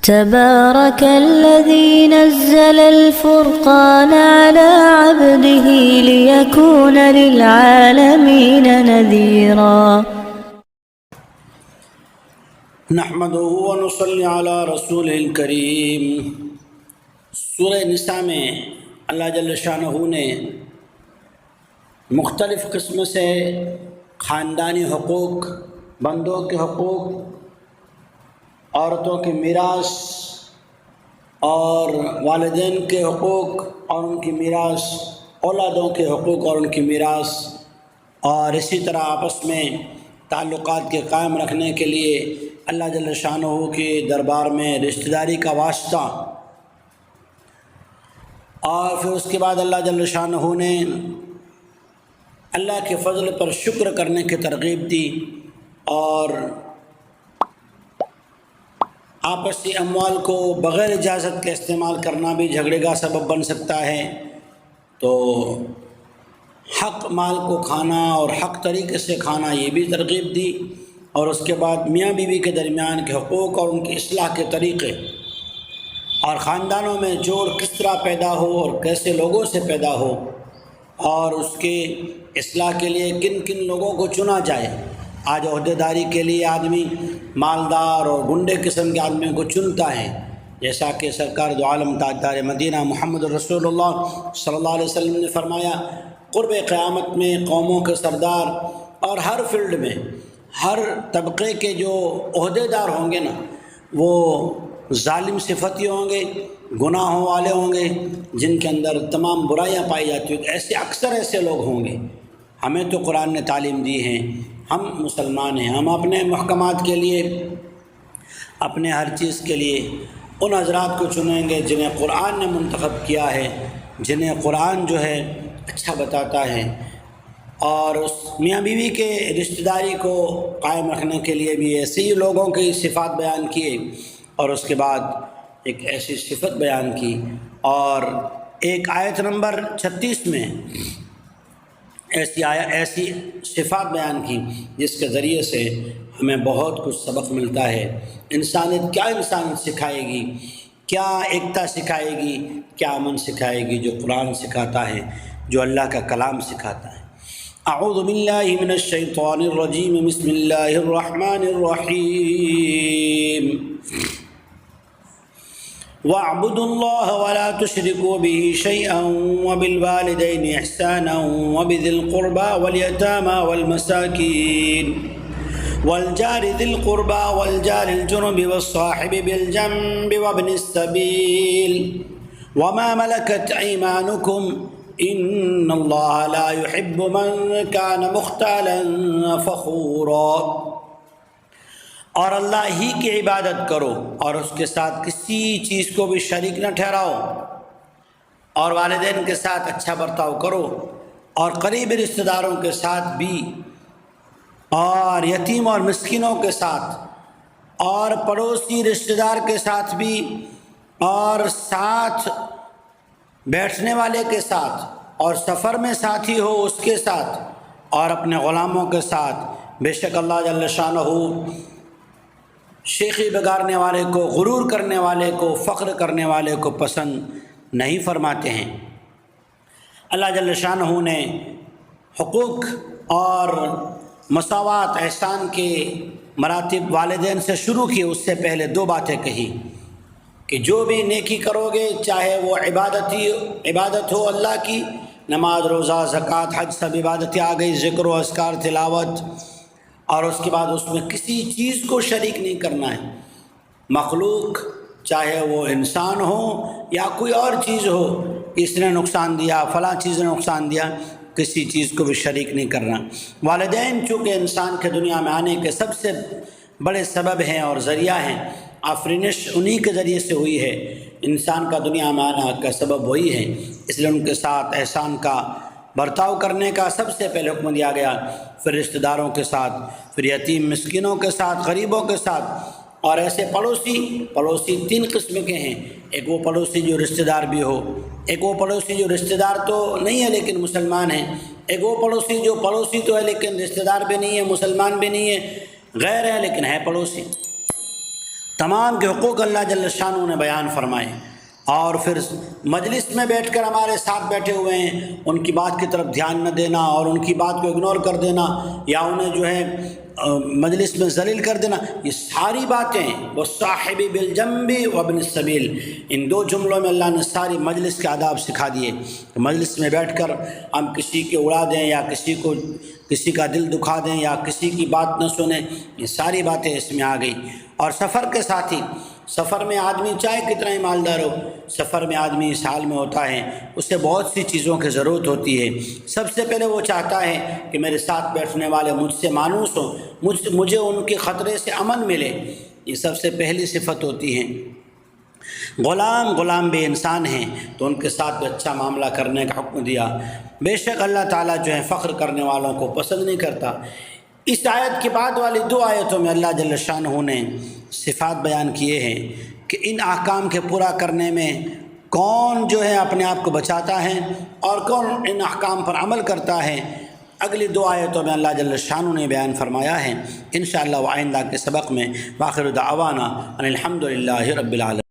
تبارك الذي نزل الفرقان على عبده ليكون للعالمين نذيرا نحمده ونصلي على رسول الکریم۔ سورہ نساء میں اللہ جل شانہ نے مختلف قسم سے خاندانی حقوق، بندوں کے حقوق، عورتوں کے میراث اور والدین کے حقوق اور ان کی میراث، اولادوں کے حقوق اور ان کی میراث، اور اسی طرح آپس میں تعلقات کے قائم رکھنے کے لیے اللہ جل شانہ کے دربار میں رشتہ داری کا واسطہ، اور پھر اس کے بعد اللہ جل شانہ نے اللہ کے فضل پر شکر کرنے کی ترغیب دی، اور آپسی اموال کو بغیر اجازت کے استعمال کرنا بھی جھگڑے کا سبب بن سکتا ہے، تو حق مال کو کھانا اور حق طریقے سے کھانا یہ بھی ترغیب دی، اور اس کے بعد میاں بیوی کے درمیان کے حقوق اور ان کی اصلاح کے طریقے، اور خاندانوں میں جوڑ کس طرح پیدا ہو اور کیسے لوگوں سے پیدا ہو، اور اس کے اصلاح کے لیے کن کن لوگوں کو چنا جائے۔ آج عہدے داری کے لیے آدمی مالدار اور گنڈے قسم کے آدمیوں کو چنتا ہے، جیسا کہ سرکار دو عالم تاجدار مدینہ محمد رسول اللہ صلی اللہ علیہ وسلم نے فرمایا، قرب قیامت میں قوموں کے سردار اور ہر فیلڈ میں ہر طبقے کے جو عہدے دار ہوں گے نا، وہ ظالم صفتی ہوں گے، گناہوں والے ہوں گے، جن کے اندر تمام برائیاں پائی جاتی ہیں۔ ایسے اکثر ایسے لوگ ہوں گے۔ ہمیں تو قرآن نے تعلیم دی ہے، ہم مسلمان ہیں، ہم اپنے محکمات کے لیے، اپنے ہر چیز کے لیے ان حضرات کو چنیں گے جنہیں قرآن نے منتخب کیا ہے، جنہیں قرآن جو ہے اچھا بتاتا ہے، اور اس میاں بیوی کے رشتہ داری کو قائم رکھنے کے لیے بھی ایسے ہی لوگوں کی صفات بیان کیے، اور اس کے بعد ایک ایسی صفت بیان کی، اور ایک آیت نمبر 36 میں ایسی صفات بیان کی جس کے ذریعے سے ہمیں بہت کچھ سبق ملتا ہے۔ انسانیت سکھائے گی، کیا ایکتا سکھائے گی، کیا امن سکھائے گی، جو قرآن سکھاتا ہے، جو اللہ کا کلام سکھاتا ہے۔ اعوذ باللہ من الشیطان الرجیم، بسم اللہ الرحمن الرحیم۔ وَاعْبُدُوا اللَّهَ وَلَا تُشْرِكُوا بِهِ شَيْئًا وَبِالْوَالِدَيْنِ إِحْسَانًا وَبِذِي الْقُرْبَى وَالْيَتَامَى وَالْمَسَاكِينِ وَالْجَارِ ذِي الْقُرْبَى وَالْجَارِ الْجُنُبِ وَالصَّاحِبِ بِالْجَنبِ وَابْنِ السَّبِيلِ وَمَا مَلَكَتْ أَيْمَانُكُمْ إِنَّ اللَّهَ لَا يُحِبُّ مَنْ كَانَ مُخْتَالًا فَخُورًا۔ اور اللہ ہی کی عبادت کرو اور اس کے ساتھ کسی چیز کو بھی شریک نہ ٹھہراؤ، اور والدین کے ساتھ اچھا برتاؤ کرو، اور قریبی رشتہ داروں کے ساتھ بھی، اور یتیم اور مسکینوں کے ساتھ، اور پڑوسی رشتہ دار کے ساتھ بھی، اور ساتھ بیٹھنے والے کے ساتھ، اور سفر میں ساتھی ہو اس کے ساتھ، اور اپنے غلاموں کے ساتھ۔ بے شک اللہ جل شانہ شیخی بگاڑنے والے کو، غرور کرنے والے کو، فخر کرنے والے کو پسند نہیں فرماتے ہیں۔ اللہ جل شانہ نے حقوق اور مساوات، احسان کے مراتب والدین سے شروع کی، اس سے پہلے دو باتیں کہی کہ جو بھی نیکی کرو گے، چاہے وہ عبادت ہو اللہ کی، نماز، روزہ، زکوٰۃ، حج، سب عبادتیں آ گئی، ذکر و اذکار، تلاوت، اور اس کے بعد اس میں کسی چیز کو شریک نہیں کرنا ہے۔ مخلوق چاہے وہ انسان ہو یا کوئی اور چیز ہو، اس نے نقصان دیا، فلاں چیز نے نقصان دیا، کسی چیز کو بھی شریک نہیں کرنا۔ والدین چونکہ انسان کے دنیا میں آنے کے سب سے بڑے سبب ہیں اور ذریعہ ہیں، آفرینش انہی کے ذریعے سے ہوئی ہے، انسان کا دنیا میں آنا کا سبب وہی ہے، اس لیے ان کے ساتھ احسان کا برتاؤ کرنے کا سب سے پہلے حکم دیا گیا، پھر رشتہ داروں کے ساتھ، پھر یتیم مسکینوں کے ساتھ، غریبوں کے ساتھ، اور ایسے پڑوسی تین قسم کے ہیں۔ ایک وہ پڑوسی جو رشتہ دار بھی ہو، ایک وہ پڑوسی جو رشتہ دار تو نہیں ہے لیکن مسلمان ہے، ایک وہ پڑوسی جو پڑوسی تو ہے لیکن رشتہ دار بھی نہیں ہے، مسلمان بھی نہیں ہے، غیر ہے لیکن ہے پڑوسی۔ تمام کے حقوق اللہ جل شانہ نے بیان فرمائے، اور پھر مجلس میں بیٹھ کر ہمارے ساتھ بیٹھے ہوئے ہیں ان کی بات کی طرف دھیان نہ دینا اور ان کی بات کو اگنور کر دینا یا انہیں جو ہے مجلس میں ذلیل کر دینا، یہ ساری باتیں والصاحب بالجنب وابن السبیل، ان دو جملوں میں اللہ نے ساری مجلس کے آداب سکھا دیے کہ مجلس میں بیٹھ کر ہم کسی کے اڑا دیں یا کسی کا دل دکھا دیں یا کسی کی بات نہ سنیں، یہ ساری باتیں اس میں آ گئی۔ اور سفر کے ساتھ ہی، سفر میں آدمی چاہے کتنا ہی مالدار ہو، سفر میں آدمی اس حال میں ہوتا ہے اسے بہت سی چیزوں کی ضرورت ہوتی ہے۔ سب سے پہلے وہ چاہتا ہے کہ میرے ساتھ بیٹھنے والے مجھ سے مانوس ہوں، مجھے ان کے خطرے سے امن ملے، یہ سب سے پہلی صفت ہوتی ہے۔ غلام بھی انسان ہیں تو ان کے ساتھ بھی اچھا معاملہ کرنے کا حکم دیا۔ بے شک اللہ تعالیٰ جو ہے فخر کرنے والوں کو پسند نہیں کرتا۔ اس آیت کے بعد والی دو آیتوں میں اللہ جل شانہ نے صفات بیان کیے ہیں کہ ان احکام کے پورا کرنے میں کون جو ہے اپنے آپ کو بچاتا ہے اور کون ان احکام پر عمل کرتا ہے۔ اگلی دو آیتوں میں اللہ جل شانہ نے بیان فرمایا ہے۔ انشاءاللہ آئندہ کے سبق میں وآخر دعوانا ان الحمدللہ رب العالمین۔